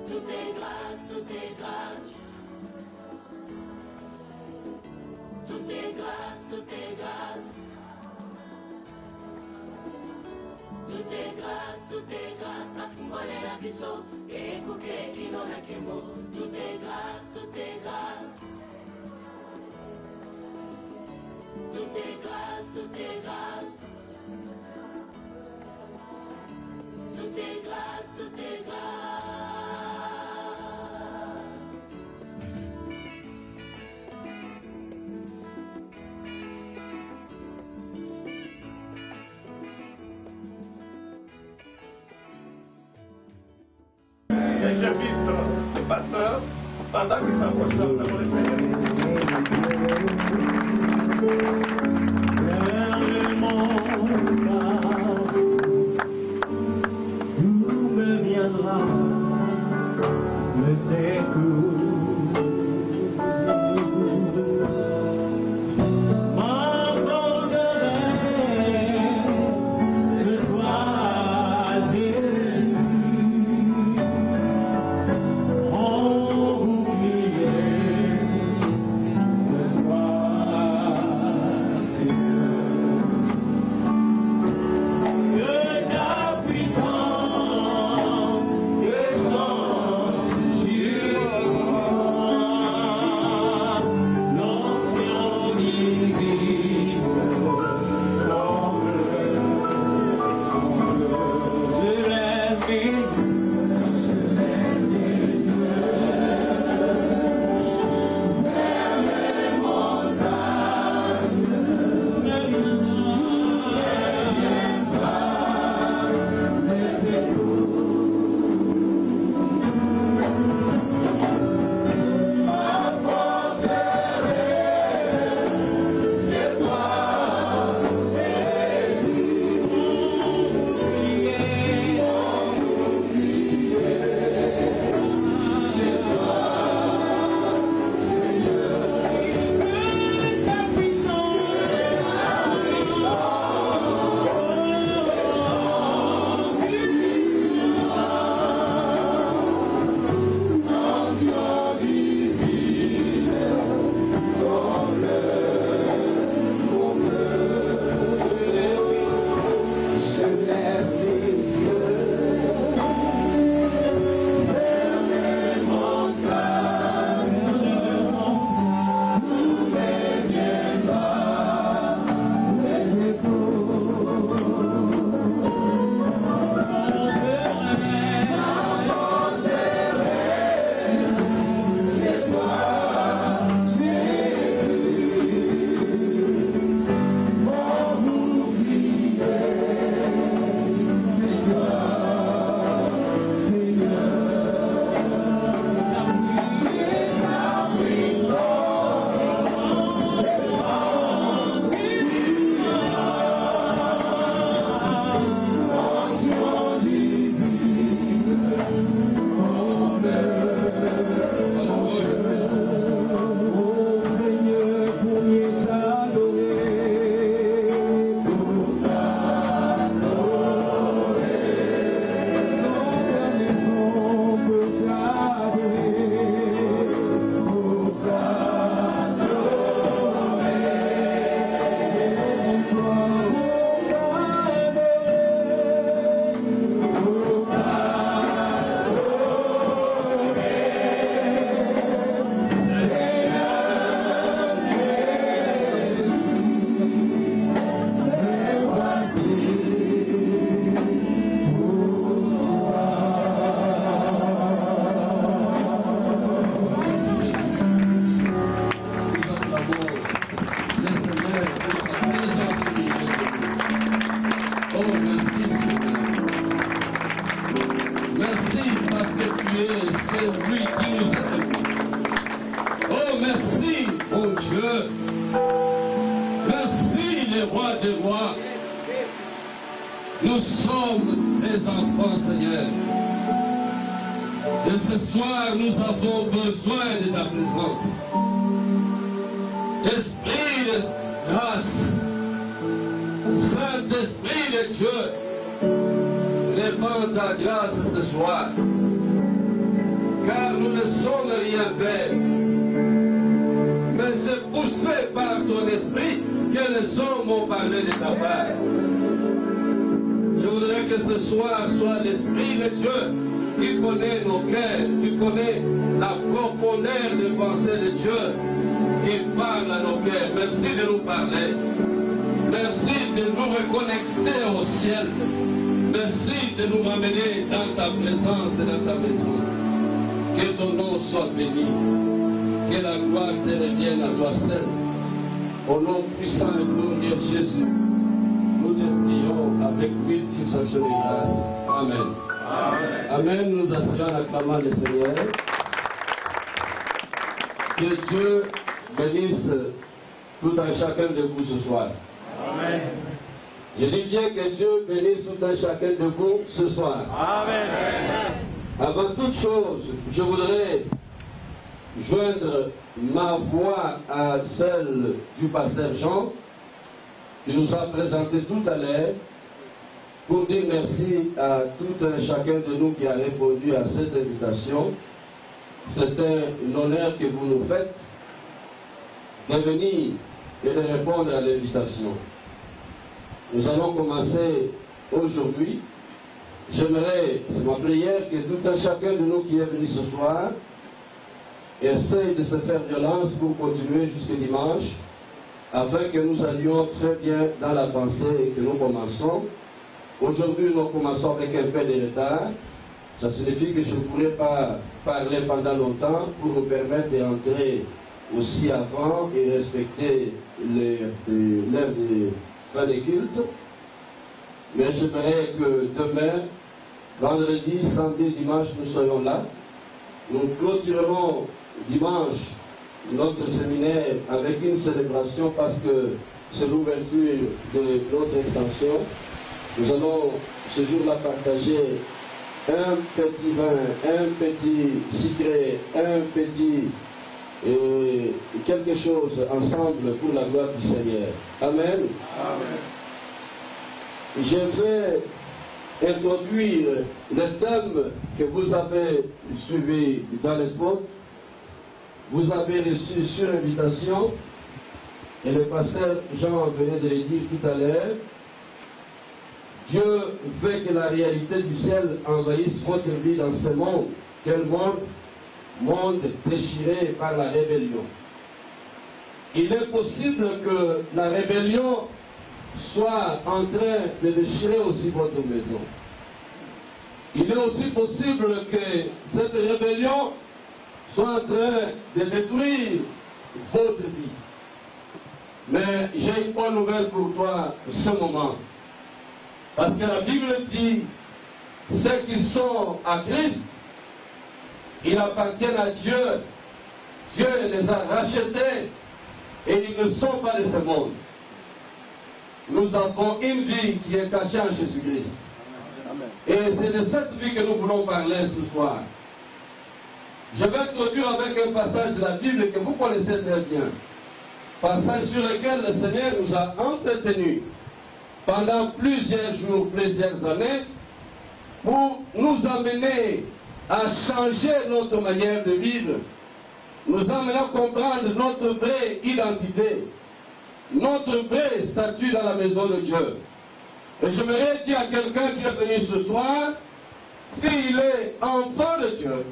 Tout est grâce, tout est grâce. Tout est grâce, tout est grâce. Tout est grâce, tout est grâce. Afungole la biso, ekuke kino na kemo. Tout est grâce, tout est grâce. Tout est grâce, tout est grâce. Tout est grâce, tout est grâce. Et j'invite le pasteur pendant qu'il s'approche devant le Seigneur. Nous sommes tes enfants, Seigneur. Et ce soir, nous avons besoin de ta présence. Esprit de grâce, Saint-Esprit de Dieu, répand ta grâce ce soir. Car nous ne sommes rien fait. Mais c'est poussé par ton esprit que les hommes ont parlé de ta part. Je voudrais que ce soir soit l'Esprit de Dieu qui connaît nos cœurs, qui connaît la profondeur des pensées de Dieu, qui parle à nos cœurs. Merci de nous parler. Merci de nous reconnecter au ciel. Merci de nous ramener dans ta présence et dans ta maison. Que ton nom soit béni. Que la gloire te revienne à toi seul. Au nom puissant et glorieux de Jésus, nous te prions avec multiples actions de grâce. Amen. Amen. Amen. Nous assurons l'acclamation du Seigneur. Que Dieu bénisse tout un chacun de vous ce soir. Amen. Je dis bien que Dieu bénisse tout un chacun de vous ce soir. Amen. Avant toute chose, je voudrais joindre ma voix à celle du pasteur Jean, qui nous a présenté tout à l'heure, pour dire merci à tout un chacun de nous qui a répondu à cette invitation. C'est un honneur que vous nous faites de venir et de répondre à l'invitation. Nous allons commencer aujourd'hui. J'aimerais, c'est ma prière, que tout un chacun de nous qui est venu ce soir essaye de se faire violence pour continuer jusqu'au dimanche, afin que nous allions très bien dans la pensée et que nous commençons. Aujourd'hui, nous commençons avec un peu de retard. Ça signifie que je ne pourrai pas parler pendant longtemps pour nous permettre d'entrer aussi avant et respecter l'heure de fin des cultes. Mais j'aimerais que demain, vendredi, samedi, dimanche, nous soyons là. Nous clôturerons dimanche notre séminaire avec une célébration parce que c'est l'ouverture de notre extension. Nous allons ce jour-là partager un petit vin, un petit sucré, un petit quelque chose ensemble pour la gloire du Seigneur. Amen. Amen. Je vais introduire le thème que vous avez suivi dans les spots. Vous avez reçu sur invitation, et le pasteur Jean venait de le dire tout à l'heure. Dieu veut que la réalité du ciel envahisse votre vie dans ce monde. Quel monde? Monde déchiré par la rébellion. Il est possible que la rébellion soit en train de déchirer aussi votre maison. Il est aussi possible que cette rébellion soit en train de détruire votre vie. Mais j'ai une bonne nouvelle pour toi ce moment. Parce que la Bible dit, ceux qui sont à Christ, ils appartiennent à Dieu. Dieu les a rachetés et ils ne sont pas de ce monde. Nous avons une vie qui est cachée en Jésus-Christ. Et c'est de cette vie que nous voulons parler ce soir. Je vais introduire avec un passage de la Bible que vous connaissez très bien. Passage sur lequel le Seigneur nous a entretenus pendant plusieurs jours, plusieurs années, pour nous amener à changer notre manière de vivre, nous amener à comprendre notre vraie identité, notre vrai statut dans la maison de Dieu. Et j'aimerais dire à quelqu'un qui est venu ce soir, qu'il est enfant de Dieu,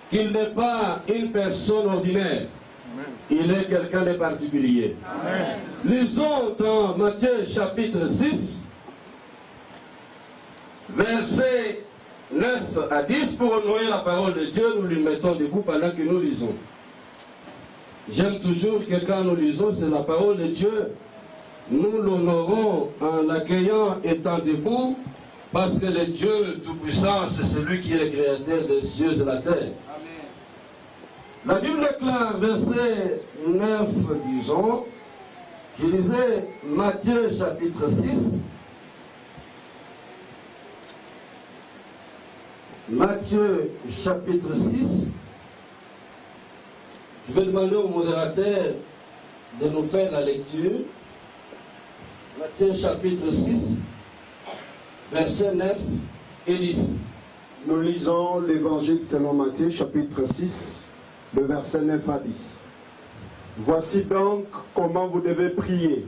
qu'il n'est pas une personne ordinaire. Amen. Il est quelqu'un de particulier. Amen. Lisons dans Matthieu chapitre 6, versets 9 à 10, pour honorer la parole de Dieu. Nous lui mettons debout pendant que nous lisons. J'aime toujours que quand nous lisons, c'est la parole de Dieu. Nous l'honorons en l'accueillant étant debout, parce que le Dieu Tout-Puissant, c'est celui qui est le créateur des cieux et de la terre. Amen. La Bible déclare, verset 9, disons, je lisais Matthieu chapitre 6, Matthieu chapitre 6, je vais demander au modérateur de nous faire la lecture. Matthieu chapitre 6, verset 9 et 10. Nous lisons l'Évangile selon Matthieu, chapitre 6, le verset 9 à 10. Voici donc comment vous devez prier.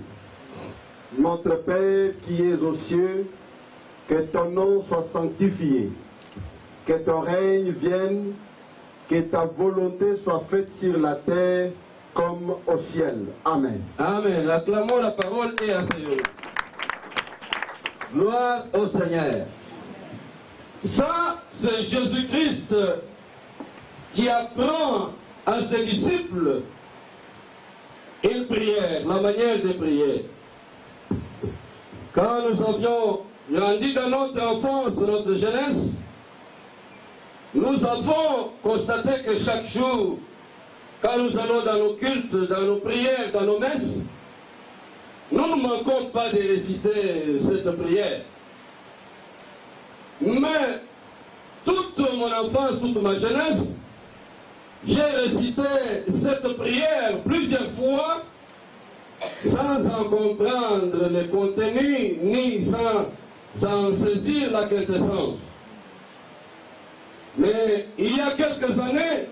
Notre Père qui es aux cieux, que ton nom soit sanctifié, que ton règne vienne, que ta volonté soit faite sur la terre comme au ciel. Amen. Amen. Acclamons la parole et asseyons. Gloire au Seigneur. Ça, c'est Jésus-Christ qui apprend à ses disciples une prière, la manière de prier. Quand nous avions grandi dans notre enfance, notre jeunesse, nous avons constaté que chaque jour, quand nous allons dans nos cultes, dans nos prières, dans nos messes, nous ne manquons pas de réciter cette prière. Mais toute mon enfance, toute ma jeunesse, j'ai récité cette prière plusieurs fois sans en comprendre le contenu, ni sans en saisir la quintessence. Mais il y a quelques années,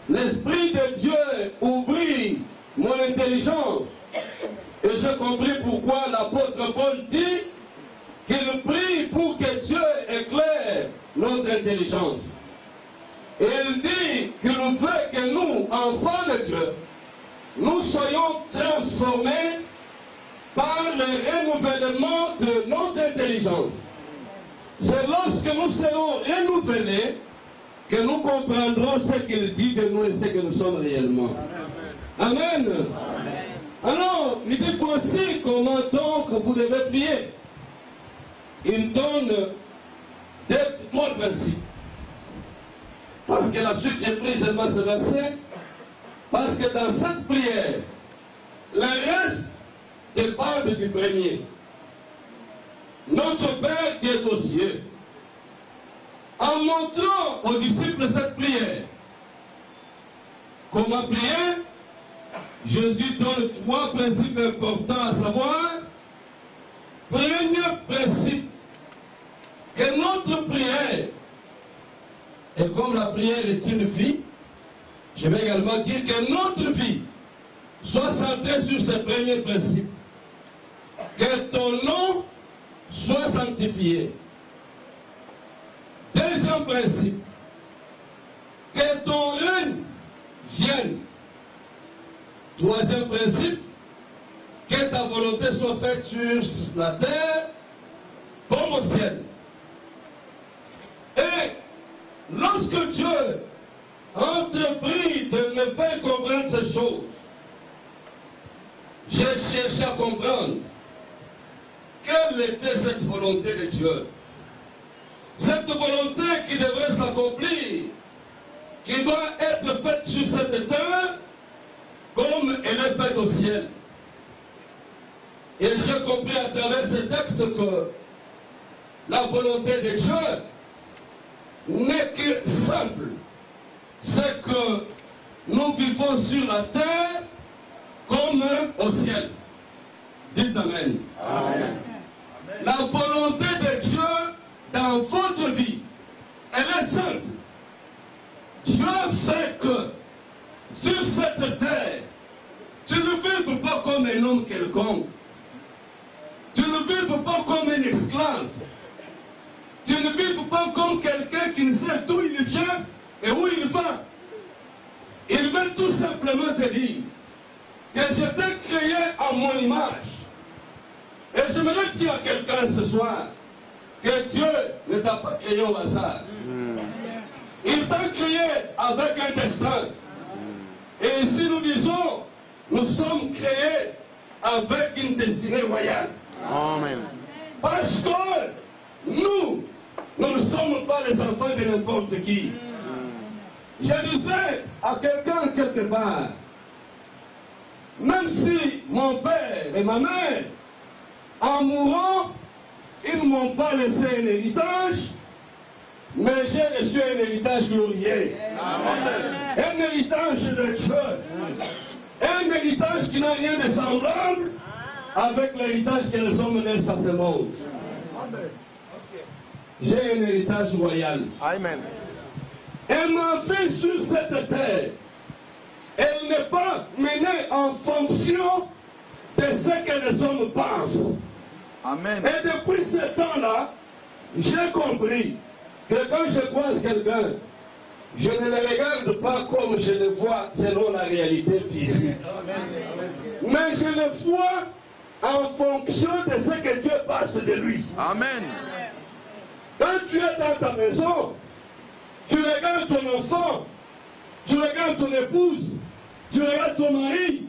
l'Esprit de Dieu ouvrit mon intelligence et j'ai compris pourquoi l'apôtre Paul dit qu'il prie pour que Dieu éclaire notre intelligence. Et il dit qu'il veut que nous, enfants de Dieu, nous soyons transformés par le renouvellement de notre intelligence. C'est lorsque nous serons renouvelés que nous comprendrons ce qu'il dit de nous et ce que nous sommes réellement. Amen. Amen. Alors, il dit voici comment donc vous devez prier. Il donne trois principes. Parce que la suite, j'ai pris seulement ce verset, parce que dans cette prière, le reste dépend du premier. Notre Père qui est aux cieux. En montrant aux disciples cette prière, comment prier, Jésus donne trois principes importants à savoir. Premier principe, que notre prière, et comme la prière est une vie, je vais également dire que notre vie soit centrée sur ce premier principe. Que ton nom soit sanctifié. Deuxième principe, que ton règne vienne. Troisième principe, que ta volonté soit faite sur la terre comme au ciel. Et lorsque Dieu a entrepris de me faire comprendre ces choses, j'ai cherché à comprendre quelle était cette volonté de Dieu. Cette volonté qui devrait s'accomplir, qui doit être faite sur cette terre comme elle est faite au ciel. Et j'ai compris à travers ce texte que la volonté de Dieu n'est que simple. C'est que nous vivons sur la terre comme au ciel. Dites Amen. Amen. La volonté de Dieu dans votre vie, elle est simple. Dieu sait que sur cette terre, tu ne vives pas comme un homme quelconque. Tu ne vives pas comme un esclave. Tu ne vives pas comme quelqu'un qui ne sait d'où il vient et où il va. Il veut tout simplement te dire que je t'ai créé à mon image. Et j'aimerais dire à quelqu'un ce soir que Dieu ne t'a pas créé au hasard. Il t'a créé avec un destin. Et ici nous disons, nous sommes créés avec une destinée royale. Amen. Parce que nous ne sommes pas les enfants de n'importe qui. Je disais à quelqu'un quelque part, même si mon père et ma mère, en mourant, ils ne m'ont pas laissé un héritage, mais j'ai reçu un héritage glorieux. Un héritage de Dieu. Un héritage qui n'a rien de semblable avec l'héritage que les hommes laissent à ce monde. j'ai un héritage royal. Amen. Et ma vie sur cette terre, elle n'est pas menée en fonction de ce que les hommes pensent. Amen. Et depuis ce temps-là, j'ai compris que quand je croise quelqu'un, je ne le regarde pas comme je le vois selon la réalité physique. Mais je le vois en fonction de ce que Dieu passe de lui. Amen. Quand tu es dans ta maison, tu regardes ton enfant, tu regardes ton épouse, tu regardes ton mari,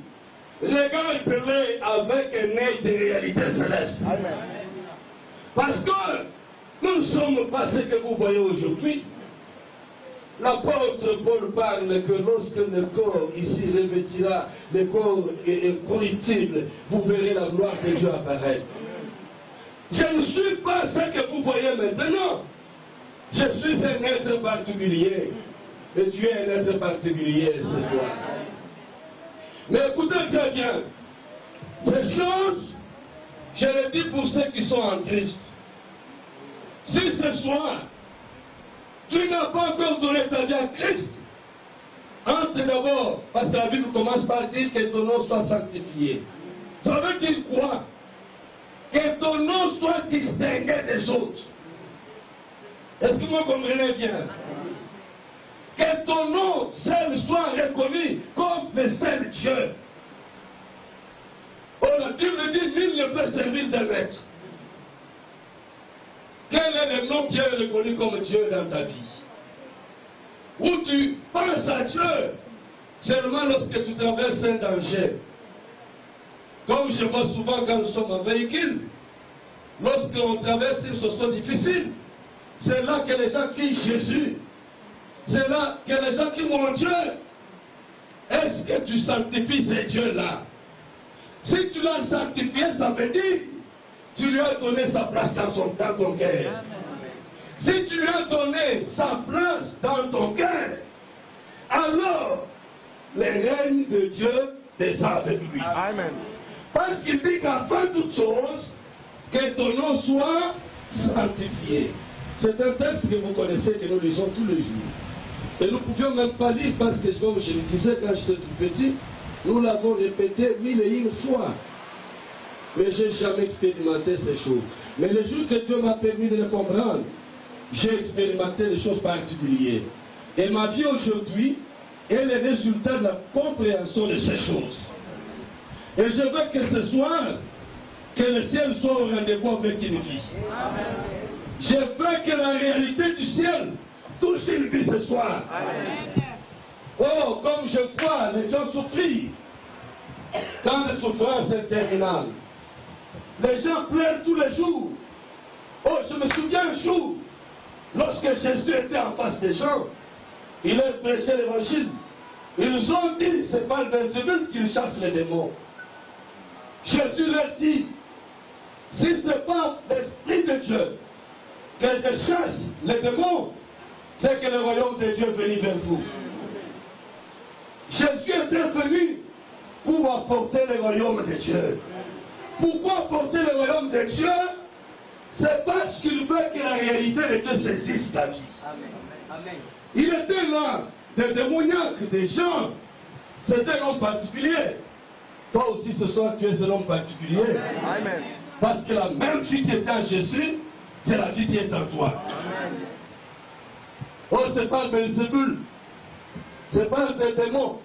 regarde-les avec un œil de réalité céleste. Amen. Parce que nous ne sommes pas ce que vous voyez aujourd'hui. L'apôtre Paul parle que lorsque le corps ici revêtira, le corps est corruptible, vous verrez la gloire de Dieu apparaître. Je ne suis pas ce que vous voyez maintenant. Je suis un être particulier. Et Dieu est un être particulier ce soir. Mais écoutez très bien. Ces choses, je le dis pour ceux qui sont en Christ. Si ce soir, tu n'as pas encore donné ta vie à Christ, entre d'abord, parce que la Bible commence par dire que ton nom soit sanctifié. Ça veut dire quoi? Que ton nom soit distingué des autres. Est-ce que vous comprenez bien? Que ton nom seul soit reconnu comme le seul Dieu. Oh, la Bible dit nul ne peut servir de maître. Quel est le nom qui est reconnu comme Dieu dans ta vie? Où tu penses à Dieu seulement lorsque tu traverses un danger. Comme je vois souvent quand nous sommes en véhicule, lorsqu'on traverse une situation difficile, c'est là que les gens crient Jésus. C'est là que les gens crient mon Dieu. Est-ce que tu sanctifies ce Dieu-là? Si tu l'as sanctifié, ça veut dire tu lui as donné sa place dans ton cœur. Si tu lui as donné sa place dans ton cœur, alors le règne de Dieu descend avec lui. Amen. Parce qu'il dit qu'avant toute chose, que ton nom soit sanctifié. C'est un texte que vous connaissez, que nous lisons tous les jours. Et nous ne pouvions même pas lire parce que, comme je le disais quand j'étais tout petit, nous l'avons répété 1001 fois. Mais je n'ai jamais expérimenté ces choses. Mais le jour que Dieu m'a permis de le comprendre, j'ai expérimenté des choses particulières. Et ma vie aujourd'hui est le résultat de la compréhension de ces choses. Et je veux que ce soir, que le ciel soit au rendez-vous avec une vie. Je veux que la réalité du ciel touche une vie ce soir. Oh, comme je vois les gens souffrir dans les souffrances interminables. Les gens pleurent tous les jours. Oh, je me souviens un jour, lorsque Jésus était en face des gens, il a prêché l'évangile. Ils ont dit, c'est pas le Belzébul qui chasse les démons. Jésus leur dit, si ce n'est pas l'Esprit de Dieu que je chasse les démons, c'est que le royaume de Dieu est venu vers vous. Jésus était venu pour apporter le royaume de Dieu. Pourquoi apporter le royaume de Dieu? C'est parce qu'il veut que la réalité de Dieu saisisse ta vie. Amen. Il était là, des démoniaques, des gens. C'était un homme particulier. Toi aussi ce soir tu es un homme particulier. Amen. Parce que la même vie qui est en Jésus, c'est la vie qui est en toi. Oh, c'est pas le Belzébul. C'est pas le démon.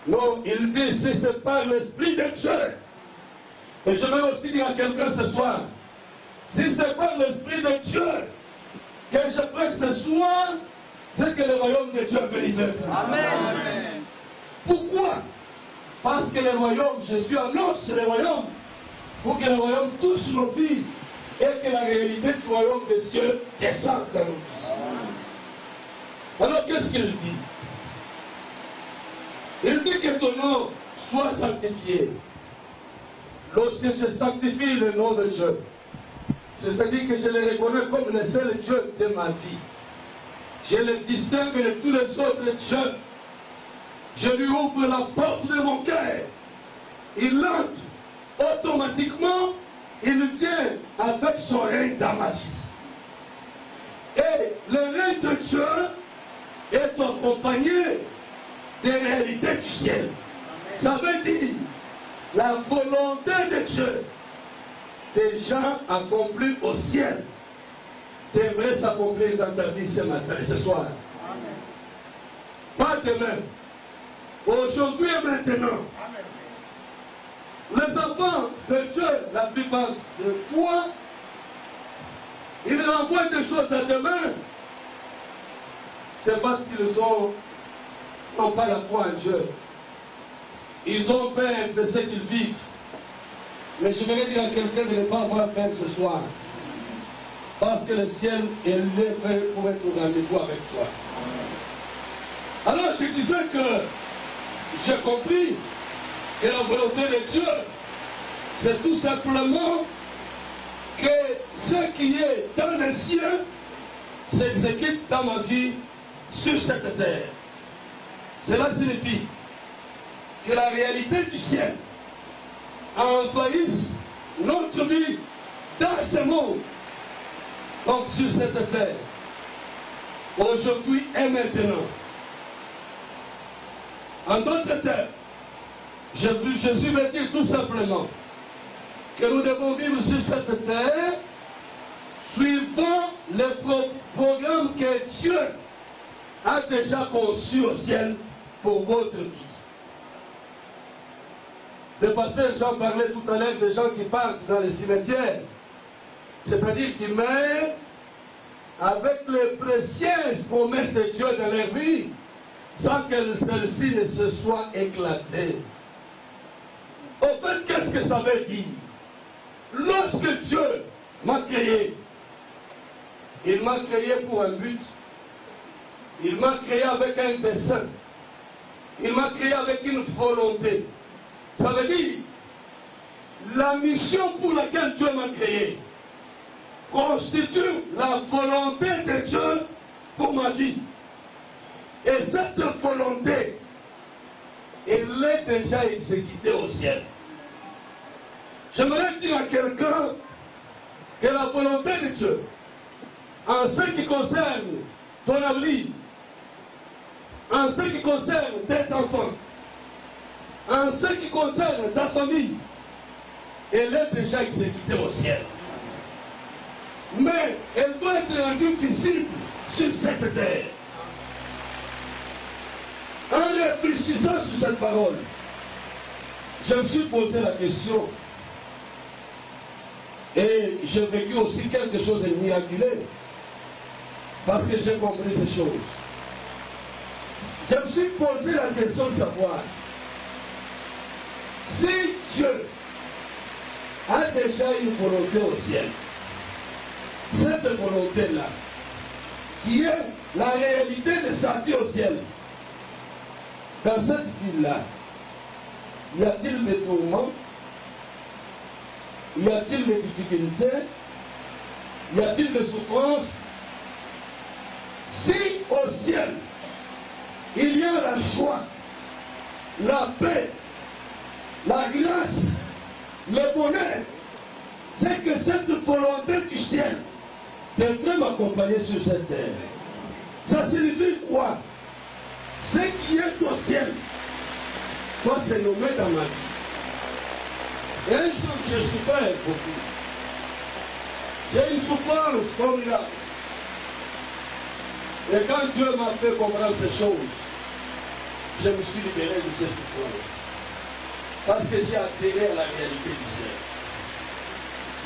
Non, il dit, si c'est pas l'Esprit de Dieu. Et je vais aussi dire à quelqu'un ce soir, si c'est pas l'Esprit de Dieu que je prêche ce soir, c'est que le royaume de Dieu est venu vers vous. Amen. Pourquoi? Parce que le royaume, Jésus annonce le royaume, pour que le royaume touche nos vies et que la réalité du royaume des cieux descende dans nos vies. Alors qu'est-ce qu'il dit? Il dit que ton nom soit sanctifié. Lorsque je sanctifie le nom de Dieu, c'est-à-dire que je le reconnais comme le seul Dieu de ma vie. Je le distingue de tous les autres dieux. Je lui ouvre la porte de mon cœur. Il entre. Automatiquement, il vient avec son règne dans ma vie. Et le règne de Dieu est accompagné des réalités du ciel. Ça veut dire la volonté de Dieu déjà accomplie au ciel devrait s'accomplir dans ta vie ce matin, ce soir. Pas demain. Aujourd'hui et maintenant. Les enfants de Dieu, la plupart de fois, ils renvoient des choses à demain. C'est parce qu'ils n'ont pas la foi en Dieu. Ils ont peur de ce qu'ils vivent. Mais je voudrais dire à quelqu'un de ne pas avoir peur ce soir. Parce que le ciel est fait pour être au rendez-vous avec toi. Alors je disais que j'ai compris que la volonté de Dieu, c'est tout simplement que ce qui est dans les cieux s'exécute dans ma vie sur cette terre. Cela signifie que la réalité du ciel envahisse notre vie dans ce monde, donc sur cette terre, aujourd'hui et maintenant. En d'autres termes, Jésus veut dire tout simplement que nous devons vivre sur cette terre suivant le programme que Dieu a déjà conçu au ciel pour votre vie. Le pasteur Jean parlait tout à l'heure des gens qui partent dans les cimetières, c'est-à-dire qui meurent avec les précieuses promesses de Dieu dans leur vie, sans que celle-ci ne se soit éclatée. Au fait, qu'est-ce que ça veut dire? Lorsque Dieu m'a créé, il m'a créé pour un but. Il m'a créé avec un dessein. Il m'a créé avec une volonté. Ça veut dire, la mission pour laquelle Dieu m'a créé constitue la volonté de Dieu pour ma vie. Et cette volonté, elle est déjà exécutée au ciel. J'aimerais dire à quelqu'un que la volonté de Dieu, en ce qui concerne ton avenir, en ce qui concerne tes enfants, en ce qui concerne ta famille, elle est déjà exécutée au ciel. Mais elle doit être rendue visible sur cette terre. En réfléchissant sur cette parole, je me suis posé la question et j'ai vécu aussi quelque chose de miraculeux parce que j'ai compris ces choses. Je me suis posé la question de savoir si Dieu a déjà une volonté au ciel, cette volonté-là, qui est la réalité de sa vie au ciel, dans cette ville-là, y a-t-il des tourments? Y a-t-il des difficultés? Y a-t-il des souffrances? Si au ciel, il y a la joie, la paix, la grâce, le bonheur, c'est que cette volonté du ciel devrait m'accompagner sur cette terre. Ça signifie quoi? Ce qui est au ciel doit se nommer dans ma vie. Et une chose que je souffre beaucoup. J'ai une souffrance formidable. Et quand Dieu m'a fait comprendre ces choses, je me suis libéré de cette souffrance. Parce que j'ai atterri à la réalité du ciel.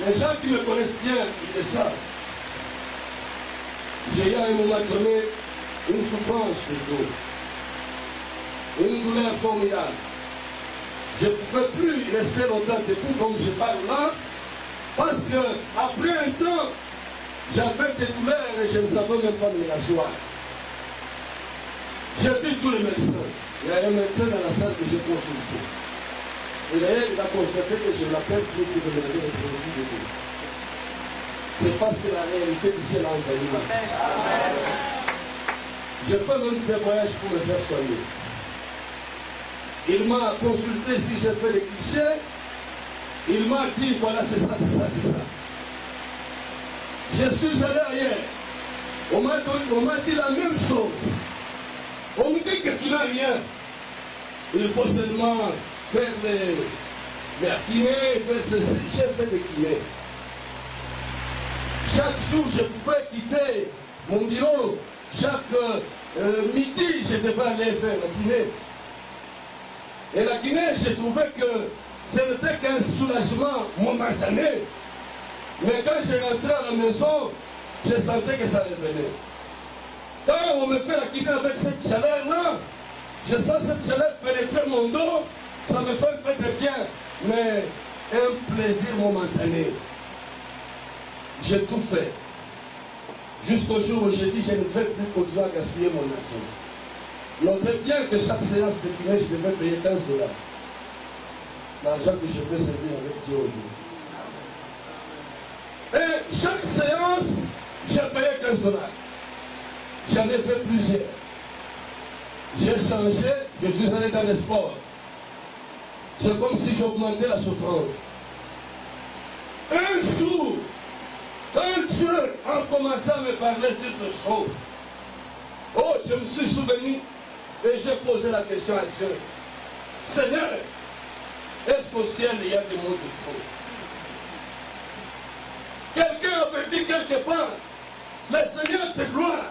Les gens qui me connaissent bien, ils le savent. J'ai eu à un moment donné une souffrance de dos. Une douleur formidable. Je ne pouvais plus rester longtemps debout comme je parle là, parce que après un temps, j'avais des douleurs et je ne savais même pas me rasseoir. J'ai vu tous les médecins. Il y a un médecin dans la salle que j'ai consulté. Et d'ailleurs, il a constaté que je l'appelle plus que de me donner des produits de Dieu. C'est parce que la réalité du ciel a envahi ma vie. Je fais même des voyages pour me faire soigner. Il m'a consulté si j'ai fait des clichés. Il m'a dit, voilà, c'est ça, c'est ça, c'est ça. Je suis allé ailleurs. On m'a dit la même chose. On me dit que tu n'as rien. Il faut seulement faire les kinés, faire ceci. J'ai fait des kinés. Chaque jour, je pouvais quitter mon bureau. Chaque midi, je devais aller faire la kiné. Et la kiné, j'ai trouvé que ce n'était qu'un soulagement momentané. Mais quand je rentrais à la maison, je sentais que ça revenait. Quand on me fait la kiné avec cette chaleur-là, je sens cette chaleur pénétrer mon dos, ça me fait peut-être bien, mais un plaisir momentané. J'ai tout fait. Jusqu'au jour où j'ai dit, je ne vais plus continuer à gaspiller mon argent. Notez bien que chaque séance de kiné, je devais payer 15 $. L'argent que je peux servir avec Dieu aujourd'hui. Et chaque séance, j'ai payé 15 $. J'en ai fait plusieurs. J'ai changé, je suis allé dans le sport. C'est comme si j'augmentais la souffrance. Un jour, quand Dieu a commencé à me parler sur ces choses, oh, je me suis souvenu et j'ai posé la question à Dieu. Seigneur, est-ce qu'au ciel il y a des mots de trop? Quelqu'un avait dit quelque part, le Seigneur de gloire,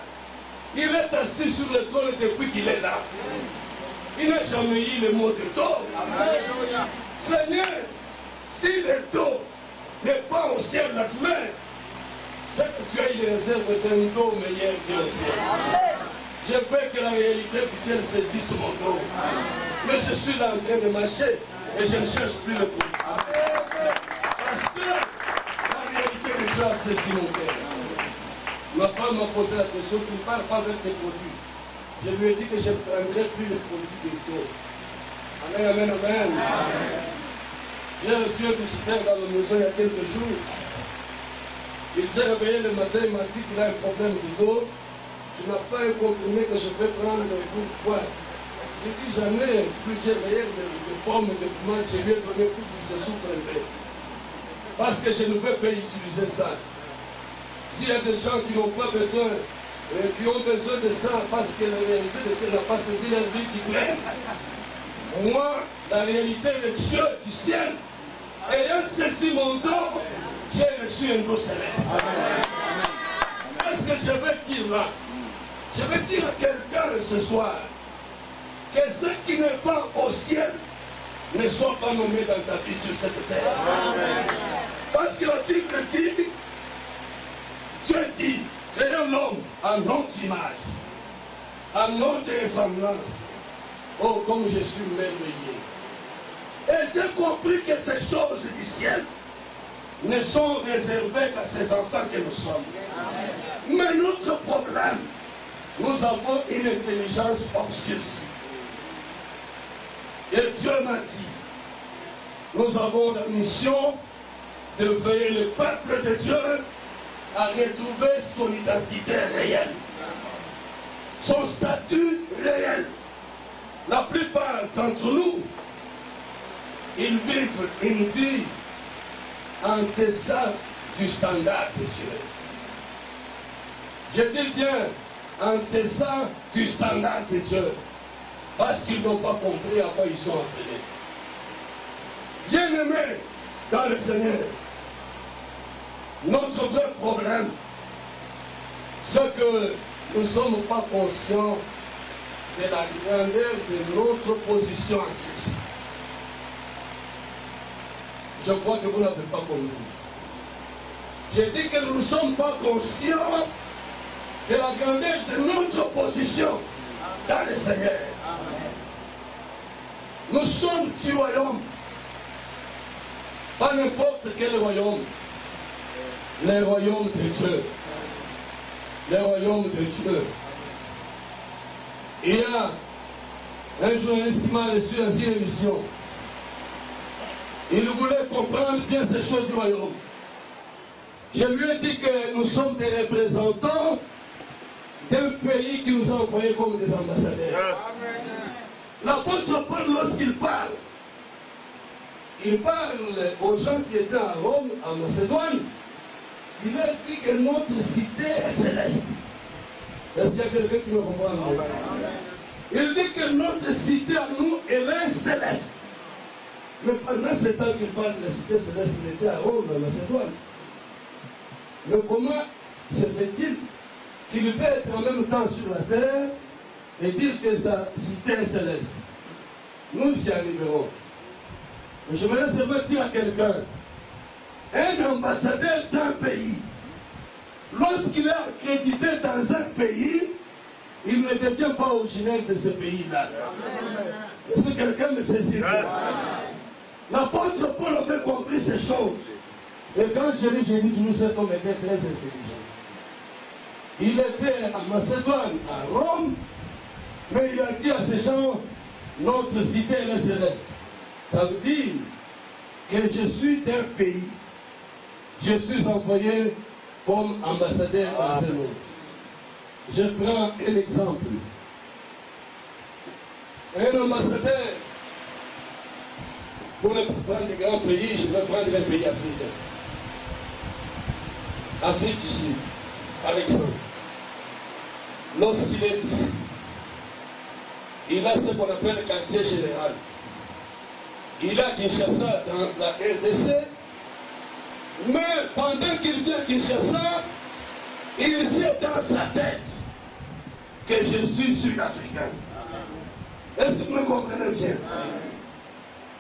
il est assis sur le trône depuis qu'il est là. Il n'a jamais eu le mot de dos. Seigneur, si le dos n'est pas au ciel la douleur, c'est que tu as eu les réserves d'un dos meilleur que le ciel. Je veux que la réalité du ciel saisisse mon dos. Mais je suis là en train de marcher et je ne cherche plus le produit. Parce que la réalité de Dieu a saisi mon cœur. Ma femme m'a posé la question, tu ne parles pas avec tes produits. Je lui ai dit que je ne prendrai plus les produits de Dieu. Amen, amen, amen. J'ai reçu un visiteur dans la maison il y a quelques jours. Il s'est réveillé le matin, il m'a dit qu'il a un problème du dos. Tu n'as pas un comprimé que je peux prendre pour quoi? J'ai dit, j'en ai plusieurs rayons de pommes et de tomates, je lui ai donné pour qu'il se souffre un peu. Parce que je ne veux pas utiliser ça. S'il y a des gens qui n'ont pas besoin, qui ont besoin de ça parce que la réalité de ça n'a pas saisi leur vie qui plaît. Moi, la réalité de Dieu du ciel, ayant saisi mon dos, j'ai reçu un dos céleste. Qu'est-ce que je veux dire là? Je veux dire à quelqu'un ce soir que ce qui n'est pas au ciel ne soit pas nommé dans ta vie sur cette terre. Parce que la Bible dit, Dieu dit, créons l'homme à notre image, à notre ressemblance. Oh, comme je suis merveilleux. Et j'ai compris que ces choses du ciel ne sont réservées qu'à ces enfants que nous sommes. Mais notre problème, nous avons une intelligence obscurcie. Et Dieu m'a dit, nous avons la mission de veiller le peuple de Dieu à retrouver son identité réelle, son statut réel. La plupart d'entre nous, ils vivent une vie en deçà du standard de Dieu. Je dis bien en deçà du standard de Dieu, parce qu'ils n'ont pas compris à quoi ils sont appelés. Bien-aimés dans le Seigneur, notre vrai problème, c'est que nous ne sommes pas conscients de la grandeur de notre position en Christ. Je crois que vous n'avez pas compris. J'ai dit que nous ne sommes pas conscients de la grandeur de notre position dans le Seigneur. Nous sommes du royaume. Pas n'importe quel royaume. Le royaume de Dieu. Le royaume de Dieu. Il y a un journaliste qui m'a reçu dans une émission. Il voulait comprendre bien ces choses du royaume. Je lui ai dit que nous sommes des représentants d'un pays qui nous a envoyés comme des ambassadeurs. L'apôtre Paul, lorsqu'il parle, il parle aux gens qui étaient à Rome, en Macédoine. Il leur dit que notre cité est céleste. Est-ce qu'il y a quelqu'un qui me comprend? Il dit que notre cité à nous, elle est céleste. Mais pendant ce temps qu'il parle de la cité céleste, il était à Rome, à Macédoine. Mais comment se fait-il qu'il peut être en même temps sur la terre et dire que sa cité est céleste? Nous y arriverons. Mais je voudrais seulement dire à quelqu'un, un ambassadeur d'un pays, lorsqu'il est accrédité dans un pays, il ne devient pas originaire de ce pays-là. Est-ce que quelqu'un me saisit? L'apôtre Paul avait compris ces choses. Et quand je lis, j'ai dit toujours cet homme était très intelligent. Il était à Macédoine, à Rome, mais il a dit à ces gens, notre cité est céleste. Ça veut dire que je suis d'un pays. Je suis envoyé comme ambassadeur dans ce monde. Je prends un exemple. Un ambassadeur, pour ne pas prendre de grands pays, je vais prendre un pays africain. Afrique du Sud, par exemple. Lorsqu'il est ici, il a ce qu'on appelle le quartier général. Il a Kinshasa dans la RDC, mais pendant qu'il vient à Kinshasa, il sait dans sa tête que je suis sud-africain. Est-ce que vous me comprenez bien?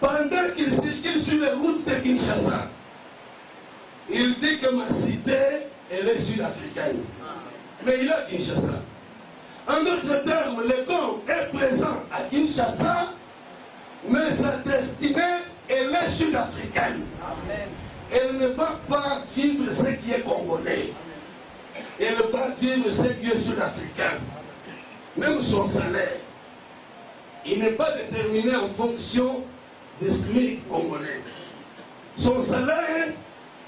Pendant qu'il circule sur les routes de Kinshasa, il dit que ma cité, elle est sud-africaine. Mais il est à Kinshasa. En d'autres termes, le corps est présent à Kinshasa, mais sa destinée, elle est sud-africaine. Elle ne va pas vivre ce qui est congolais. Elle ne va pas vivre ce qui est sud-africain. Même son salaire, il n'est pas déterminé en fonction du SMIC congolais. Son salaire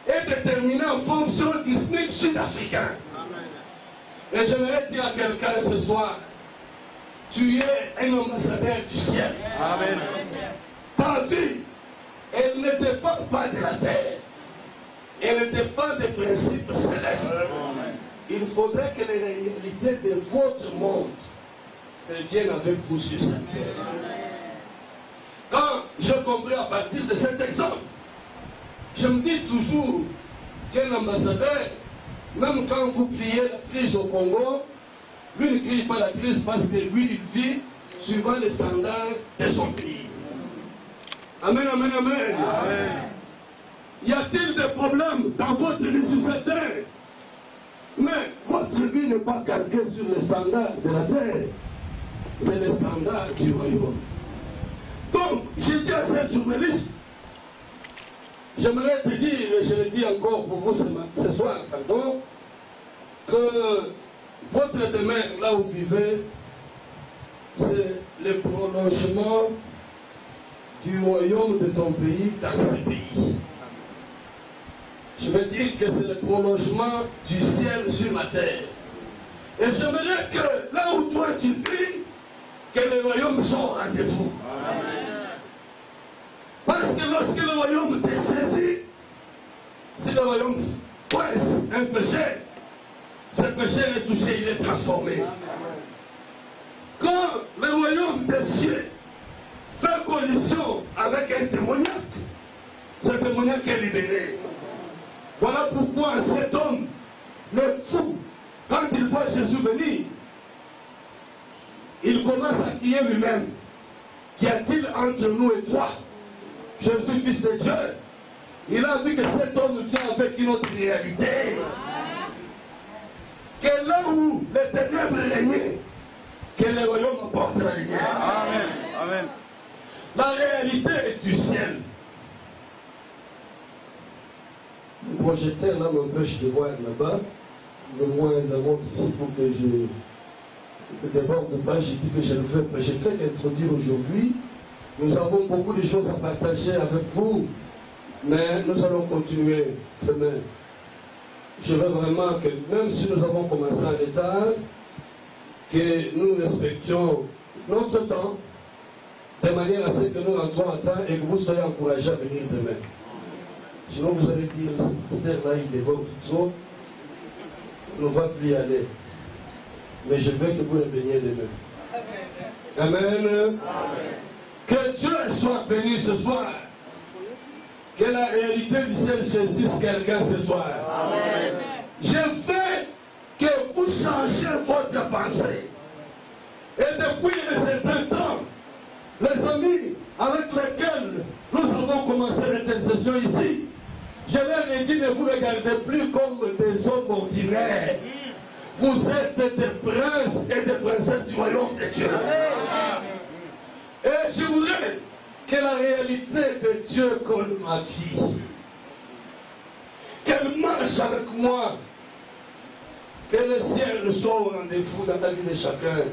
est déterminé en fonction du SMIC sud-africain. Et j'aimerais dire à quelqu'un ce soir, tu es un ambassadeur du ciel. Amen. Ta vie, elle ne dépend pas de la terre. Elle ne dépend des principes célestes. Il faudrait que les réalités de votre monde viennent avec vous sur cette terre. Quand je comprends à partir de cet exemple, je me dis toujours qu'un ambassadeur, même quand vous criez la crise au Congo, lui ne crie pas la crise parce que lui, il vit suivant les standards de son pays. Amen, amen, amen. Amen. Y a-t-il des problèmes dans votre vie sur cette terre? Mais votre vie n'est pas calquée sur les standards de la terre, mais les standards du royaume. Donc, j'ai dit à cette journaliste, j'aimerais te dire, et je le dis encore pour vous ce soir, pardon, que votre demeure, là où vous vivez, c'est le prolongement du royaume de ton pays dans ce pays. Je veux dire que c'est le prolongement du ciel sur la terre. Et j'aimerais que là où toi tu vis, que le royaume soit au rendez-vous. Parce que lorsque le royaume t'est saisi, si le royaume pointe un péché, ce péché est touché, il est transformé. Quand le royaume des cieux fait collision avec un démoniaque, ce démoniaque est libéré. Voilà pourquoi cet homme, le fou, quand il voit Jésus venir, il commence à crier lui-même. Qu'y a-t-il entre nous et toi? Je suis fils de Dieu. Il a vu que cet homme vient avec une autre réalité. Que là où les ténèbres régnaient, que le royaume apporte la lumière. Amen. Amen. La réalité est du ciel. Le projecteur là m'empêche de voir là-bas. Le moins la montre ici pour que je ne déborde pas. J'ai dit que je le fais. J'ai fait qu'introduire aujourd'hui. Nous avons beaucoup de choses à partager avec vous, mais nous allons continuer demain. Je veux vraiment que, même si nous avons commencé en retard, que nous respections notre temps, de manière à ce que nous rentrons à temps et que vous soyez encouragés à venir demain. Sinon vous allez dire, ce là il dévoile tout ça, on ne va plus y aller. mais je veux que vous reveniez demain. Amen. Que Dieu soit béni ce soir. Que la réalité du ciel saisisse quelqu'un ce soir. Amen. Je veux que vous changiez votre pensée. Et depuis un certain temps, les amis avec lesquels nous avons commencé l'intercession ici, je leur ai dit, ne vous regardez plus comme des hommes ordinaires. Vous êtes des princes et des princesses du royaume de Dieu. Et je voudrais que la réalité de Dieu colle ma vie. Qu'elle marche avec moi. Que le ciel soit au rendez-vous dans la vie de chacun.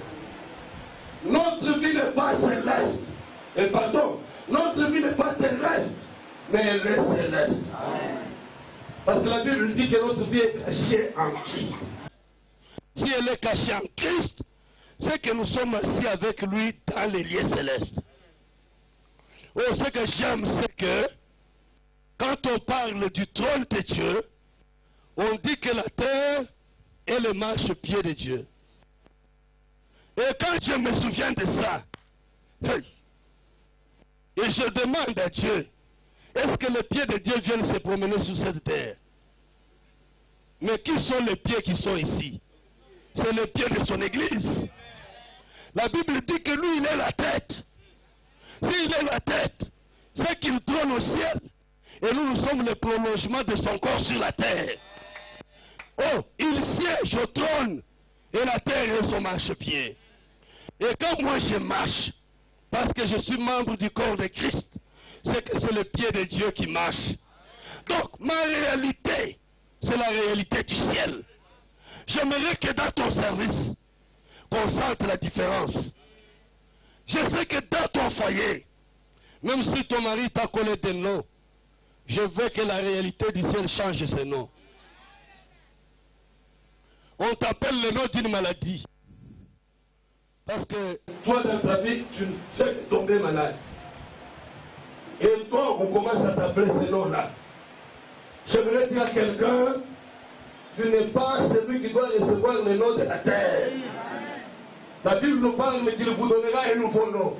Notre vie n'est pas céleste. Et pardon, notre vie n'est pas terrestre, mais elle est céleste. Parce que la Bible dit que notre vie est cachée en Christ. Si elle est cachée en Christ, c'est que nous sommes assis avec lui dans les lieux célestes. Oh, ce que j'aime, c'est que quand on parle du trône de Dieu, on dit que la terre est le marchepied de Dieu. Et quand je me souviens de ça, hey, et je demande à Dieu, est-ce que les pieds de Dieu viennent se promener sur cette terre? Mais qui sont les pieds qui sont ici? C'est les pieds de son église. La Bible dit que lui, il est la tête. S'il est la tête, c'est qu'il trône au ciel. Et nous sommes le prolongement de son corps sur la terre. Oh, il siège au trône. Et la terre est son marchepied. Et quand moi je marche, parce que je suis membre du corps de Christ, c'est que c'est le pied de Dieu qui marche. Donc, ma réalité, c'est la réalité du ciel. J'aimerais que dans ton service, qu'on sente la différence. Je sais que dans ton foyer, même si ton mari t'a collé des noms, je veux que la réalité du ciel change ses noms. On t'appelle le nom d'une maladie. Parce que toi, dans ta vie, tu fais tomber malade. Et toi, on commence à t'appeler ce nom-là. J'aimerais dire à quelqu'un, tu n'es pas celui qui doit recevoir le nom de la terre. La Bible nous parle qu'il vous donnera un nouveau nom.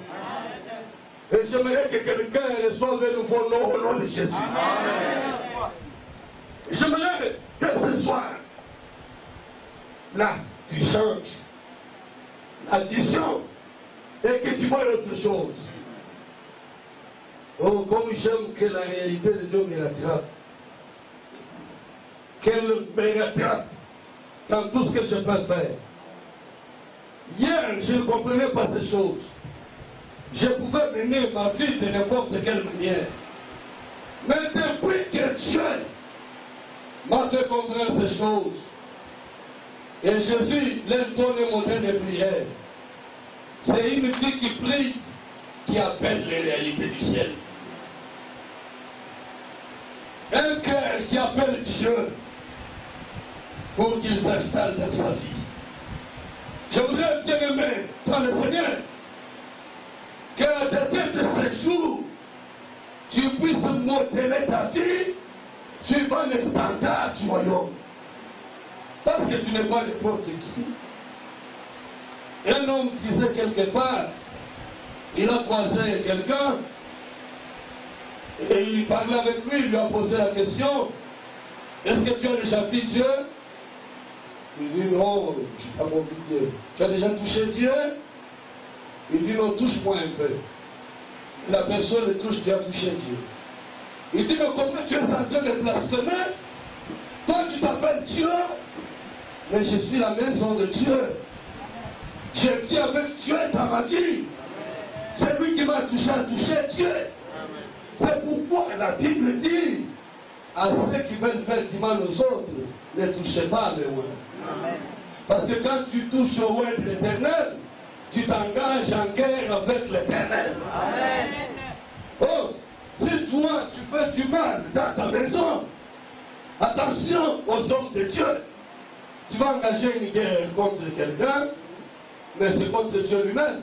Et j'aimerais que quelqu'un reçoive un nouveau nom au nom de Jésus. J'aimerais que ce soir, là, tu changes la vision et que tu vois autre chose. Oh, comme j'aime que la réalité de Dieu me rattrape. Qu'elle me rattrape dans tout ce que je peux faire. Hier, je ne comprenais pas ces choses. Je pouvais mener ma vie de n'importe quelle manière. Mais depuis que Dieu m'a fait comprendre ces choses, et Jésus laisse donner mon modèle de prière, c'est une vie qui prie, qui appelle les réalités du ciel. Un cœur qui appelle Dieu pour qu'il s'installe dans sa vie. Je voudrais bien aimer dans le Seigneur qu'à la tête de ce jour, tu puisses modeler ta vie suivant les standards du royaume. Parce que tu n'es pas n'importe qui. Un homme disait quelque part, il a croisé quelqu'un, et il parlait avec lui, il lui a posé la question, est-ce que tu as déjà vu Dieu? Il dit non, je n'ai pas compris Dieu. Tu as déjà touché Dieu? Il dit non, touche-moi un peu. La personne le touche, tu as touché Dieu. Il dit mais comment tu es en train de blasphémer? Toi tu t'appelles Dieu, mais je suis la maison de Dieu. Je vis avec Dieu dans ma vie. C'est lui qui m'a touché à toucher Dieu. C'est pourquoi la Bible dit à ceux qui veulent faire du mal aux autres, ne touchez pas les oins. Parce que quand tu touches au oin de l'Éternel, tu t'engages en guerre avec l'Éternel. Oh, si toi tu fais du mal dans ta maison, attention aux hommes de Dieu. Tu vas engager une guerre contre quelqu'un, mais c'est contre Dieu lui-même.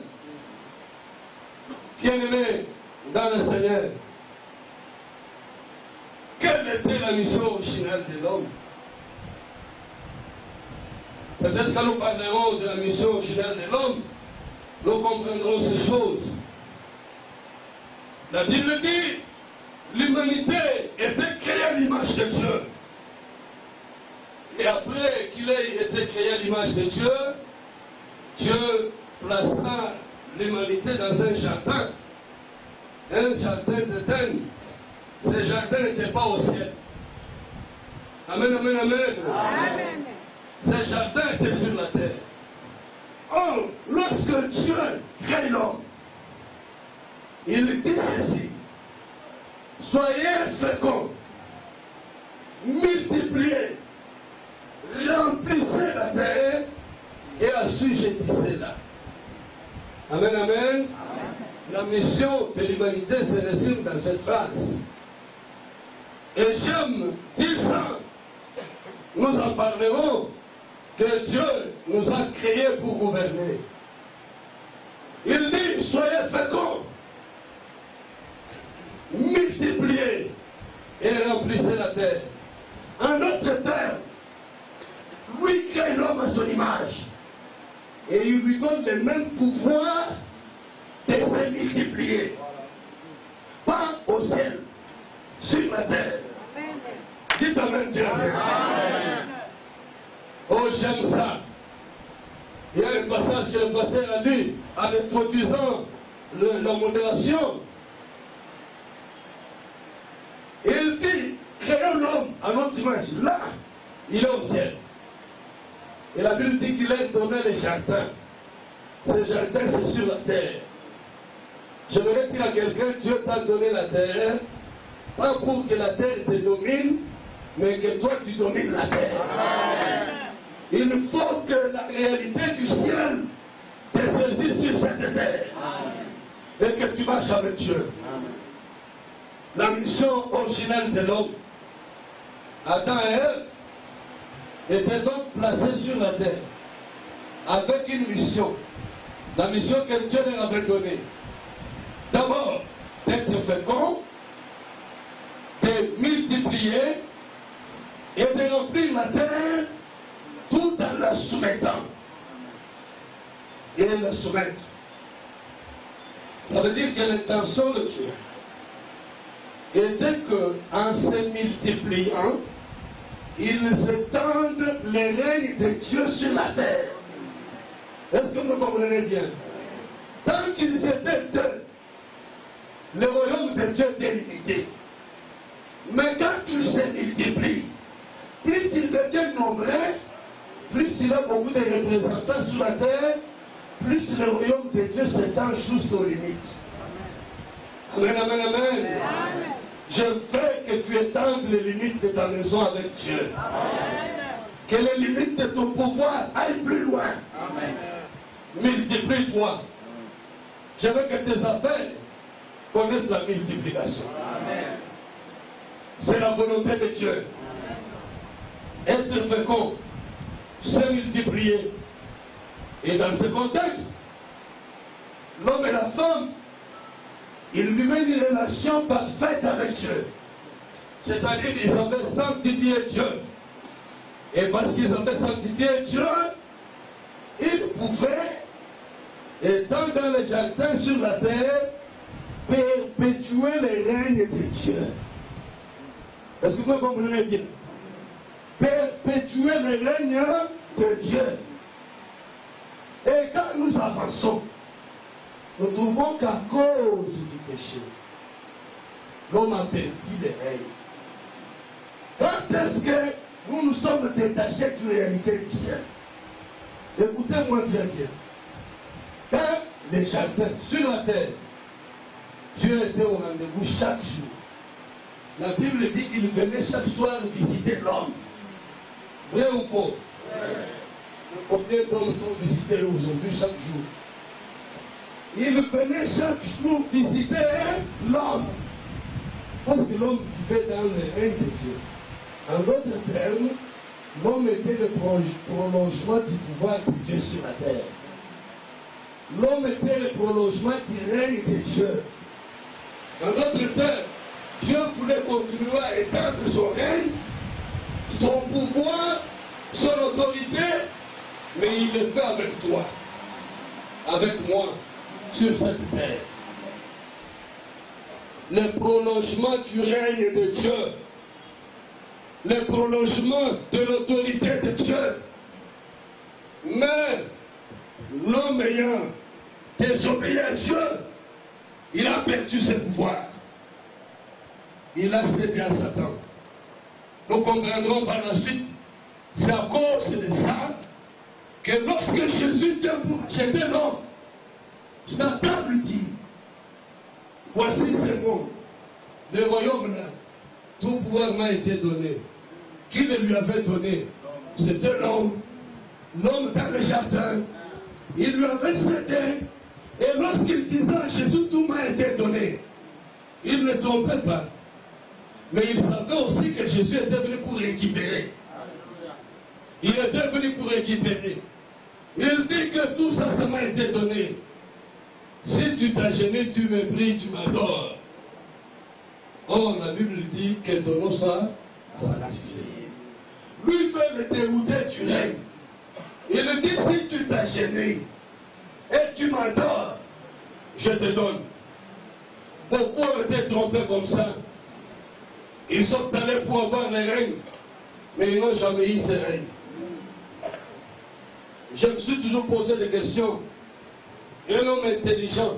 Bien-aimé dans le Seigneur, quelle était la mission originale de l'homme? Peut-être quand nous parlerons de la mission originale de l'homme, nous comprendrons ces choses. La Bible dit, l'humanité était créée à l'image de Dieu. Et après qu'il ait été créé à l'image de Dieu, Dieu placera l'humanité dans un jardin d'Éden. Ce jardin n'était pas au ciel. Amen, amen, amen. Amen. Ce jardin était sur la terre. Or, lorsque Dieu crée l'homme, il dit ceci: soyez féconds, multipliez, remplissez la terre et assujettissez-la. Amen, amen. Amen. La mission de l'humanité se résume dans cette phrase. Et j'aime dire ça. Nous en parlerons que Dieu nous a créés pour gouverner. Il dit, soyez féconds, multipliez et remplissez la terre. En d'autres termes, lui crée l'homme à son image. Et il lui donne le même pouvoir de se multiplier. Pas au ciel, sur la terre. Dites amen, Dieu. Oh, j'aime ça. Il y a un passage que le pasteur a lu en introduisant la modération. Il dit, créons l'homme à notre image. Là, il est au ciel. Et la Bible dit qu'il a donné les jardins. Ces jardins, c'est sur la terre. Je voudrais dire à quelqu'un, Dieu t'a donné la terre, pas pour que la terre te domine, mais que toi tu domines la terre. Il faut que la réalité du ciel te saisisse sur cette terre. Et que tu marches avec Dieu. La mission originelle de l'homme, Adam et Ève, était donc placés sur la terre avec une mission. La mission que Dieu leur avait donnée. D'abord, d'être fécond, de multiplier et de remplir la terre tout en la soumettant. Et la soumettre. Ça veut dire que l'intention de Dieu était qu'en se multipliant, ils étendent les règnes de Dieu sur la terre. Est-ce que vous comprenez bien? Tant qu'ils étaient deux, le royaume de Dieu était limité. Mais quand ils se multiplient, plus ils deviennent nombreux, plus il a beaucoup de représentants sur la terre, plus le royaume de Dieu s'étend jusqu'aux limites. Amen, amen, amen. Amen. Je veux que tu étendes les limites de ta maison avec Dieu. Amen. Que les limites de ton pouvoir aillent plus loin. Amen. Multiplie-toi. Je veux que tes affaires connaissent la multiplication. Amen. C'est la volonté de Dieu. Amen. Être fécond, se multiplier. Et dans ce contexte, l'homme et la femme, ils vivaient une relation parfaite avec Dieu. C'est-à-dire qu'ils avaient sanctifié Dieu. Et parce qu'ils avaient sanctifié Dieu, ils pouvaient, étant dans les jardins sur la terre, perpétuer les règnes de Dieu. Est-ce que vous comprenez bien? Perpétuer les règnes de Dieu. Et quand nous avançons, nous trouvons qu'à cause du péché, l'homme a perdu les règnes. Quand est-ce que nous nous sommes détachés de la réalité du ciel? Écoutez-moi très bien. Dans les jardins, sur la terre, Dieu était au rendez-vous chaque jour. La Bible dit qu'il venait chaque soir visiter l'homme. Vrai ou faux? Combien d'hommes sont visités aujourd'hui chaque jour? Il venait chaque jour visiter l'homme. Parce que l'homme vivait dans le règne de Dieu. En d'autres termes, l'homme était le prolongement du pouvoir de Dieu sur la terre. L'homme était le prolongement du règne de Dieu. En d'autres termes, Dieu voulait continuer à étendre son règne, son pouvoir, son autorité Mais il le fait avec toi, avec moi, sur cette terre. Le prolongement du règne de Dieu, le prolongement de l'autorité de Dieu. Mais l'homme ayant désobéi à Dieu, il a perdu ses pouvoirs. Il a cédé à Satan. Nous comprendrons par la suite, c'est à cause de ça que lorsque Jésus était l'homme, Satan lui dit, voici ce monde, le royaume là, tout pouvoir m'a été donné. Qui le lui avait donné? C'était l'homme dans le jardin. Il lui avait cédé. Et lorsqu'il disait à Jésus, tout m'a été donné, il ne trompait pas. Mais il savait aussi que Jésus était venu pour récupérer. Il était venu pour récupérer. Il dit que tout ça, ça m'a été donné. Si tu t'as gêné, tu me pries, tu m'adores. Or, la Bible dit que ton nom soit sanctifié. Lui veut le dérouter du règne. Il dit, si tu t'as gêné et tu m'adores, je te donne. Beaucoup ont été trompés comme ça. Ils sont allés pour avoir le règne, mais ils n'ont jamais eu ce règne. Je me suis toujours posé des questions. Un homme intelligent,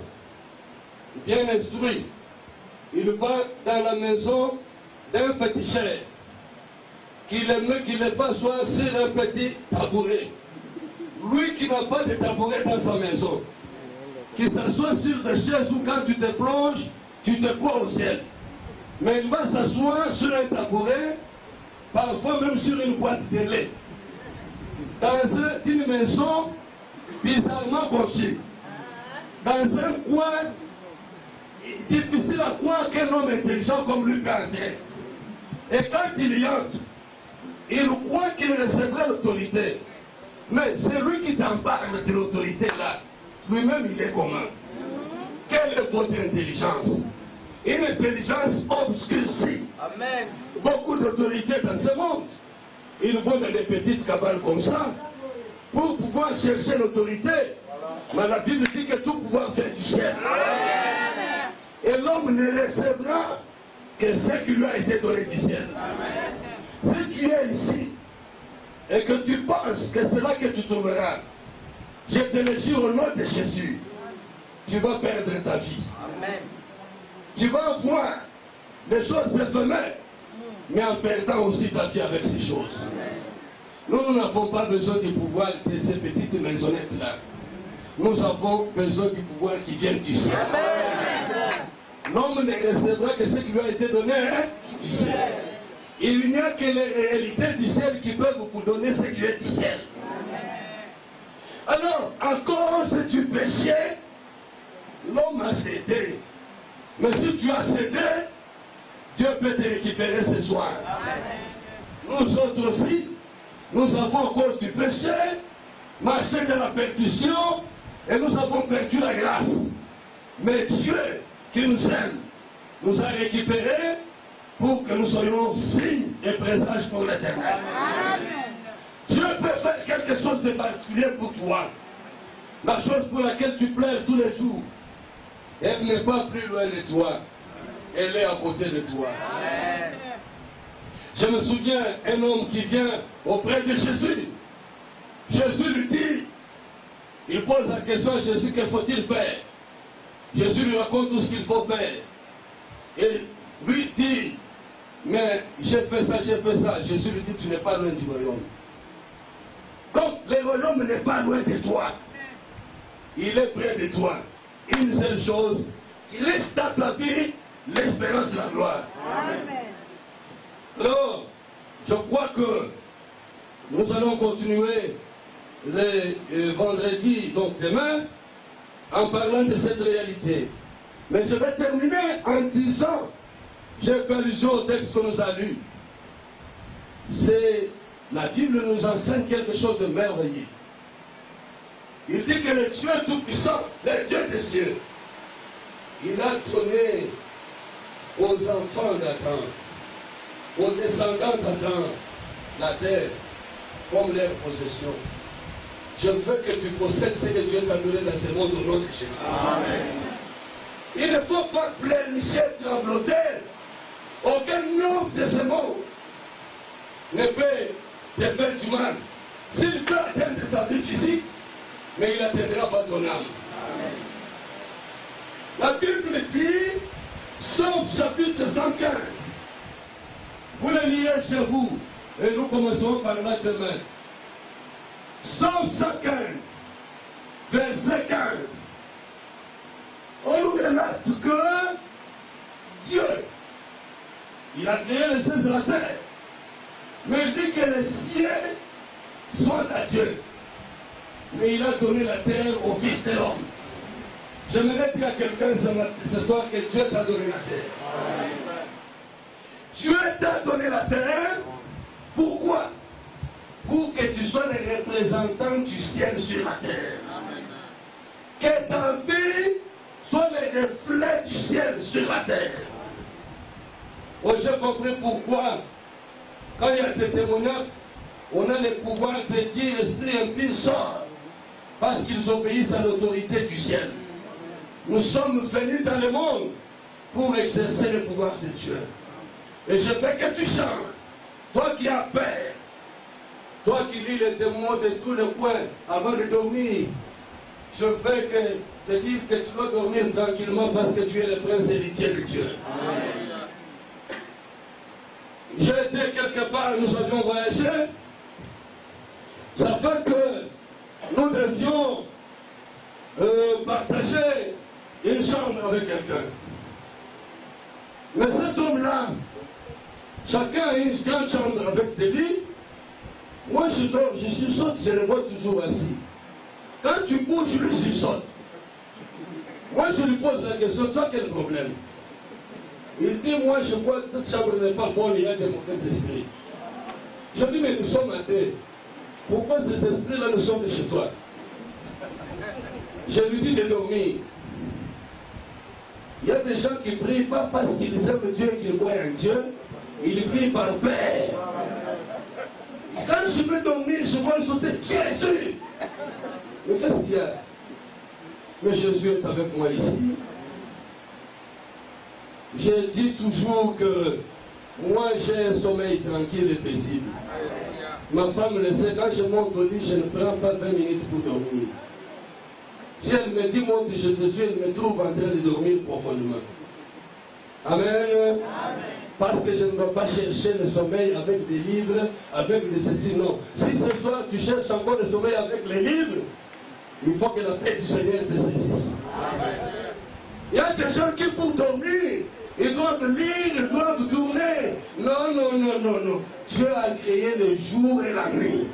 bien instruit, il va dans la maison d'un féticheur, qu'il aime qu'il ne fasse soit sur un petit tabouret. Lui qui n'a pas de tabouret dans sa maison, qui s'assoit sur des chaises où quand tu te plonges, tu te crois au ciel. Mais il va s'asseoir sur un tabouret, parfois même sur une boîte de lait, dans une maison bizarrement conçue, dans un coin difficile à croire qu'un homme intelligent comme lui peut entrer. Et quand il y entre, il croit qu'il recevra l'autorité. Mais c'est lui qui t'en parle de l'autorité là. Lui-même, il est comment? Quelle est votre intelligence? Une intelligence obscurcie. Amen. Beaucoup d'autorités dans ce monde. Ils vont dans des petites cabanes comme ça pour pouvoir chercher l'autorité. Mais la Bible dit que tout pouvoir vient du ciel. Et l'homme ne recevra que ce qui lui a été donné du ciel. Si tu es ici et que tu penses que c'est là que tu trouveras, je te le jure au nom de Jésus, tu vas perdre ta vie. Amen. Tu vas avoir des choses éphémères, mais en perdant aussi ta vie avec ces choses. Nous n'avons pas besoin du pouvoir de ces petites maisonnettes-là. Nous avons besoin du pouvoir qui vient du ciel. L'homme ne recevra que ce qui lui a été donné du ciel. Il n'y a que les réalités du ciel qui peuvent vous donner ce qui est du ciel. Alors, à cause du péché, l'homme a cédé. Mais si tu as cédé, Dieu peut te récupérer ce soir. Nous autres aussi, nous avons, à cause du péché, marché dans la perdition et nous avons perdu la grâce. Mais Dieu, qui nous aime, nous a récupérés pour que nous soyons signes et présages pour l'éternel. Dieu peut faire quelque chose de particulier pour toi. La chose pour laquelle tu pleures tous les jours, elle n'est pas plus loin de toi. Elle est à côté de toi. Je me souviens un homme qui vient auprès de Jésus. Jésus lui dit, il pose la question à Jésus, que faut-il faire? Jésus lui raconte tout ce qu'il faut faire. Et lui dit, mais j'ai fait ça, j'ai fait ça. Jésus lui dit, tu n'es pas loin du royaume. Donc le royaume n'est pas loin de toi. Il est près de toi. Une seule chose, il laisse dans ta vie l'espérance de la gloire. Amen. Alors, je crois que nous allons continuer le vendredi, donc demain, en parlant de cette réalité. Mais je vais terminer en disant, j'ai fait allusion au texte que nous avons lu. C'est, la Bible nous enseigne quelque chose de merveilleux. Il dit que le Dieu Tout-Puissant, le Dieu des cieux, il a donné aux enfants d'Adam, aux descendants d'Adam, la terre comme leur possession. Je veux que tu possèdes ce que Dieu t'a donné dans ce monde au nom de Jésus. Amen. Il ne faut pas plénicher, trembloter. Aucun homme de ce monde ne peut te faire du mal. S'il peut atteindre sa vie physique, mais il n'atteindra pas ton âme. Amen. La Bible dit, Psaume chapitre 115. Vous le liez chez vous, et nous commencerons par là demain. Psaume 115, verset 15. On nous relate que Dieu, il a créé les cieux de la terre, mais il dit que les cieux sont à Dieu. Mais il a donné la terre au Fils de l'homme. J'aimerais dire à quelqu'un ce soir que Dieu t'a donné la terre. Dieu t'a donné la terre. Pourquoi? Pour que tu sois le représentant du ciel sur la terre. Que ta vie soit le reflet du ciel sur la terre. Oh, j'ai compris pourquoi, quand il y a des témoignages, on a le pouvoir de dire esprit impie sort, parce qu'ils obéissent à l'autorité du ciel. Nous sommes venus dans le monde pour exercer le pouvoir de Dieu. Et je veux que tu chantes. Toi qui as peur, toi qui lis les témoins de tous les coins avant de dormir, je veux que te dire que tu dois dormir tranquillement parce que tu es le prince héritier de Dieu. J'ai été quelque part, nous avions voyagé. Ça fait que nous devions partager une chambre avec quelqu'un. Mais cet homme-là, chacun a une grande chambre avec des lits. Moi je dors, je sursaute, je le vois toujours assis. Quand tu bouges, je le sursaute. Moi je lui pose la question, toi quel problème? Il dit, moi je vois que cette chambre n'est pas bonne, il y a des mauvais esprits. Je dis, mais nous sommes athées. Pourquoi ces esprits-là ne sont que chez toi? Je lui dis de dormir. Il y a des gens qui prient pas parce qu'ils aiment Dieu et qu'ils croient en Dieu, ils prient par paix. Quand je veux dormir, je vois sauter Jésus. Mais qu'est-ce qu'il y a? Mais Jésus est avec moi ici. Je dis toujours que moi j'ai un sommeil tranquille et paisible. Ma femme le sait, quand je monte au lit, je ne prends pas 20 minutes pour dormir. Si elle me dit monte, je te suis, elle me trouve en train de dormir profondément. Amen. Amen. Parce que je ne dois pas chercher le sommeil avec des livres, avec des ceci, non. Si ce soir tu cherches encore le sommeil avec les livres, il faut que la paix du Seigneur te saisisse. Il y a des gens qui pour dormir, ils doivent lire, ils doivent tourner. Non, non, non, non, non. Dieu a créé le jour et la nuit.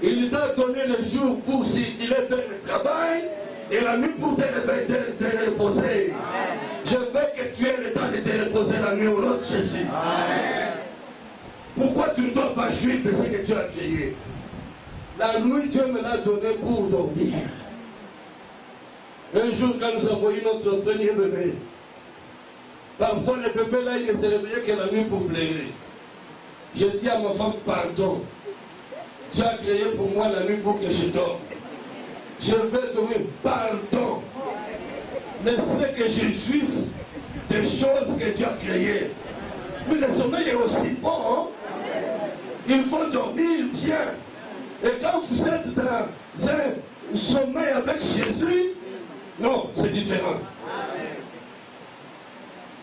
Il t'a donné le jour pour circuler vers le travail et la nuit pour te reposer. Je veux que tu aies le temps de te reposer la nuit au nom de Jésus. Pourquoi tu ne dois pas jouir de ce que tu as créé? La nuit, Dieu me l'a donné pour dormir. Un jour, quand nous avons eu notre premier bébé, parfois le bébé là, il ne se réveillait que la nuit pour pleurer. Je dis à ma femme, pardon. Tu as créé pour moi la nuit pour que je dorme. Je vais dormir, pardon. Laissez que je jouisse des choses que Dieu a créées. Mais le sommeil est aussi bon. Hein? Il faut dormir bien. Et quand vous êtes dans un sommeil avec Jésus, non, c'est différent.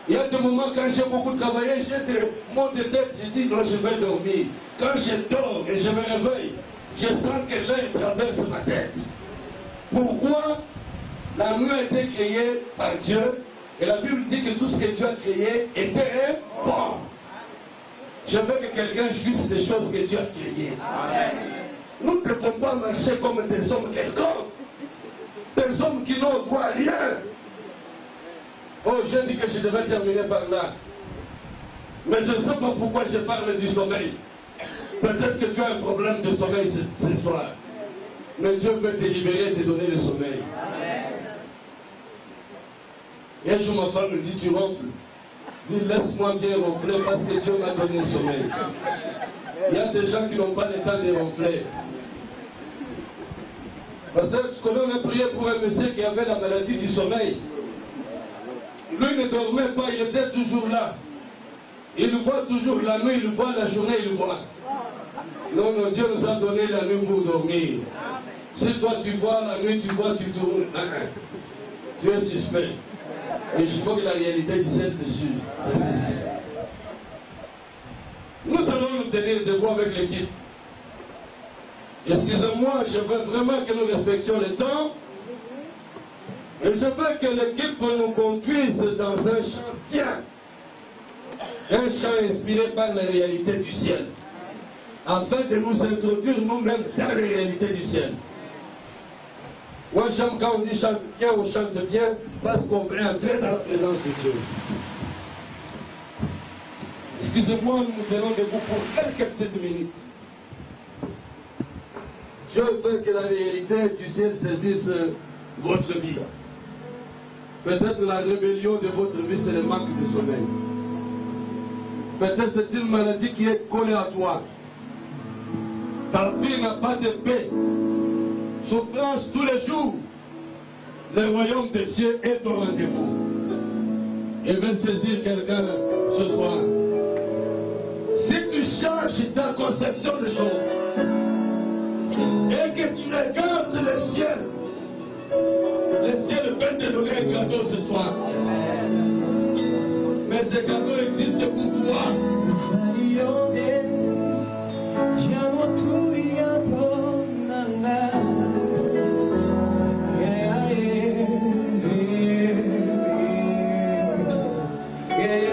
Il y a des moments quand j'ai beaucoup travaillé, j'ai des mots de tête, je dis non, je vais dormir. Quand je dors et je me réveille, je sens que l'air traverse ma tête. Pourquoi? La nuit a été créée par Dieu et la Bible dit que tout ce que Dieu a créé était bon. Je veux que quelqu'un jouisse des choses que Dieu a créées. Nous ne devons pas marcher comme des hommes quelconques, des hommes qui n'ont droit à rien. Oh, j'ai dit que je devais terminer par là. Mais je ne sais pas pourquoi je parle du sommeil. Peut-être que tu as un problème de sommeil ce soir. Mais Dieu veut te libérer et te donner le sommeil. Et un jour, ma femme me dit, tu ronfles. Je dis, laisse-moi bien ronfler parce que Dieu m'a donné le sommeil. Il y a des gens qui n'ont pas le temps de ronfler. Parce que l'on a prié pour un monsieur qui avait la maladie du sommeil. Lui ne dormait pas, il était toujours là. Il voit toujours la nuit, il voit la journée, il voit. Non, non, Dieu nous a donné la nuit pour dormir. Si toi tu vois la nuit, tu vois, tu tournes. Tu es suspect. Et je crois que la réalité du ciel te suit. Nous allons nous tenir debout avec l'équipe. Excusez-moi, je veux vraiment que nous respections le temps. Et je veux que l'équipe nous conduise dans un chant bien. Un chant inspiré par la réalité du ciel. Afin de nous introduire nous-mêmes dans la réalité du ciel. Moi j'aime quand on dit chante bien, on chante bien, parce qu'on veut entrer dans la présence de Dieu. Excusez-moi, nous tenons debout pour quelques petites minutes. Je veux que la réalité du ciel saisisse votre vie. Peut-être la rébellion de votre vie, c'est le manque de sommeil. Peut-être c'est une maladie qui est collée à toi. Ta vie n'a pas de paix. Souffrance tous les jours. Le royaume des cieux est au rendez-vous. Il veut saisir quelqu'un ce soir. Si tu changes ta conception des choses et que tu regardes le ciel peut te donner un cadeau ce soir. Mais ce cadeau existe pour toi. Yeah.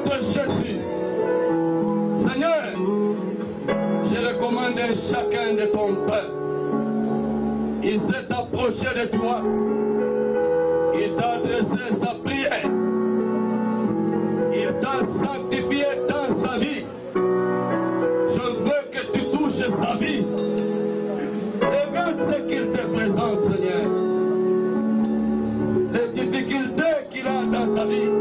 de Jésus. Seigneur, je recommande chacun de ton peuple. Il s'est approché de toi. Il t'a adressé sa prière. Il t'a sanctifié dans sa vie. Je veux que tu touches sa vie. Regarde ce qu'il te présente, Seigneur. Les difficultés qu'il a dans sa vie.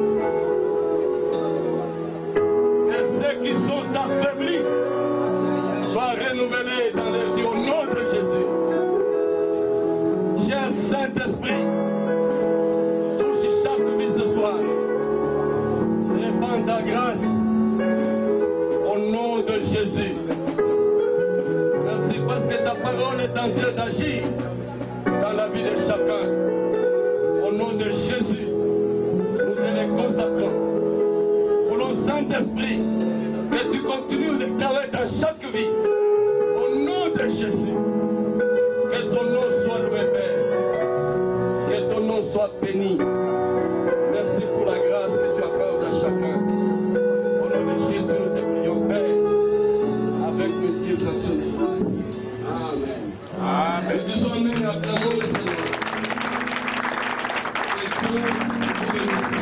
Et ceux qui sont affaiblis soient renouvelés dans leur vie au nom de Jésus. Cher Saint-Esprit, touche chaque vie ce soir. Répands ta grâce au nom de Jésus. Merci parce que ta parole est en train d'agir dans la vie de chacun. Au nom de Jésus, nous te les consacrons. Voulons Saint-Esprit que tu continues de travailler dans chaque vie. Au nom de Jésus, que ton nom soit loué, Père. Que ton nom soit béni. Merci pour la grâce que tu accordes à chacun. Au nom de Jésus, nous te prions, Père, avec multiplication de grâce. Amen. Amen. Nous disons Amen, acclamons le Seigneur. Et Dieu vous bénisse.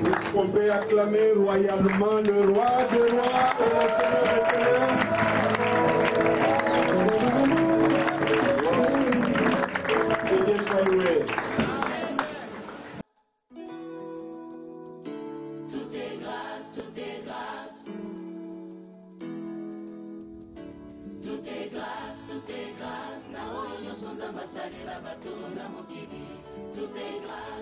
Est-ce qu'on peut acclamer royalement le roi des rois et le Seigneur des seigneurs? Que Dieu soit loué. Tout est grâce, tout est grâce. Tout est grâce, tout est grâce. Na oyo nyonso Nzambe asaleli na bato na mokili. Tout est grâce.